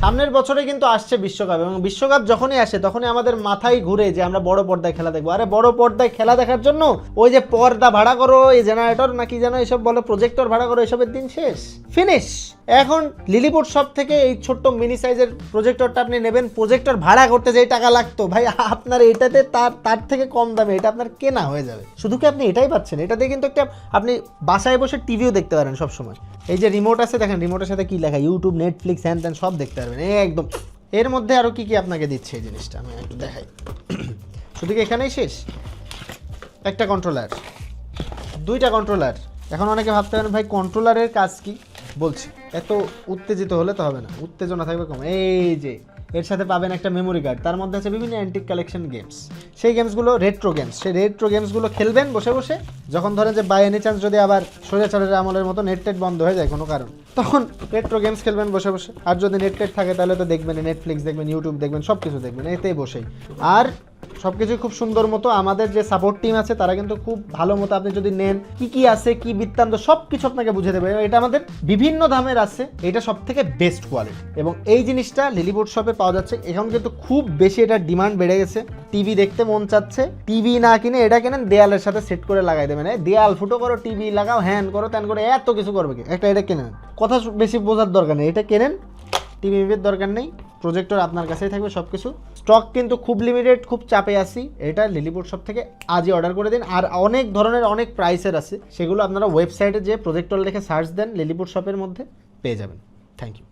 সামনের বছরে কিন্তু আসছে বিশ্বকাপ, এবং বিশ্বকাপ যখনই আসে তখনই আমাদের মাথায় ঘুরে যে আমরা বড় পর্দায় খেলা দেখবো। আরে বড় পর্দায় খেলা দেখার জন্য ওই যে পর্দা ভাড়া করো, এই জেনারেটর নাকি যেন এসব বলো, প্রজেক্টর ভাড়া করো, এসবের দিন শেষ, ফিনিশ। এখন লিলিপুট শপ থেকে এই ছোট্ট মিনি সাইজের প্রজেক্টরটা আপনি নেবেন, প্রজেক্টর ভাড়া করতে যেই টাকা লাগতো ভাই আপনার এটাতে তার থেকে কম দামে এটা আপনার কেনা হয়ে যাবে। শুধু কি আপনি এটাই পাচ্ছেন, এটাতে কিন্তু একটা আপনি বাসায় বসে টিভিও দেখতে পারেন সবসময়। এই যে রিমোট আছে দেখেন, রিমোটের সাথে কি লেখা, ইউটিউব, নেটফ্লিক্স, হ্যান ত্যান সব দেখতে পারবেন একদম। এর মধ্যে আরও কি কি আপনাকে দিচ্ছে এই জিনিসটা আমি একটু দেখাই। শুধু কি এখানেই শেষ? একটা কন্ট্রোলার, দুইটা কন্ট্রোলার। এখন অনেকে ভাবতে পারেন ভাই কন্ট্রোলারের কাজ কি, বলছি। এত উত্তেজিত হলে তো হবে না, উত্তেজনা থাকবে কম। এই যে এর সাথে পাবেন একটা মেমোরি কার্ড, তার মধ্যে আছে বিভিন্ন অ্যান্টিক কালেকশন গেমস। সেই গেমসগুলো রেট্রো গেমস, সেই রেট্রো গেমসগুলো খেলবেন বসে বসে। যখন ধরেন যে বাই এনি চান্স যদি আবার স্বৈরাচারের আমলের মতো নেট টেট বন্ধ হয়ে যায় কোনো কারণ, তখন রেট্রো গেমস খেলবেন বসে বসে। আর যদি নেট টেট থাকে তাহলে তো দেখবেন, নেটফ্লিক্স দেখবেন, ইউটিউব দেখবেন, সব কিছু দেখবেন এতেই বসেই। আর সব কিছুই খুব সুন্দর মতো, আমাদের যে সাপোর্ট টিম আছে তারা কিন্তু খুব ভালো মতো, আপনি যদি নেন কি কি আছে, কি বৃত্তান্ত, সব কিছু আপনাকে বুঝে দেবে। এটা আমাদের বিভিন্ন দামের আছে, এটা সব থেকে বেস্ট কোয়ালিটি। এবং এই জিনিসটা লিলিপুট শপে পাওয়া যাচ্ছে। এখন কিন্তু খুব বেশি এটার ডিমান্ড বেড়ে গেছে। টিভি দেখতে মন চাচ্ছে, টিভি না কিনে এটা কেনেন, দেয়ালের সাথে সেট করে লাগাই দেবেন। দেয়াল ফুটো করো, টিভি লাগাও, হ্যান করো, ত্যান করে, এত কিছু করবে কি, এটা কেনেন। কথা বেশি বোঝার দরকার নেই, এটা কেনেন, টিভির দরকার নেই, প্রজেক্টর আপনার কাছেই থাকবে সব কিছু। স্টক কিন্তু খুব লিমিটেড, খুব চাপে আসি। এটা লিলিপুট শপ থেকে আজই অর্ডার করে দিন। আর অনেক ধরনের অনেক প্রাইসের আছে, সেগুলো আপনারা ওয়েবসাইটে যে প্রজেক্টর লিখে সার্চ দেন লিলিপুট শপের মধ্যে পেয়ে যাবেন। Thank you.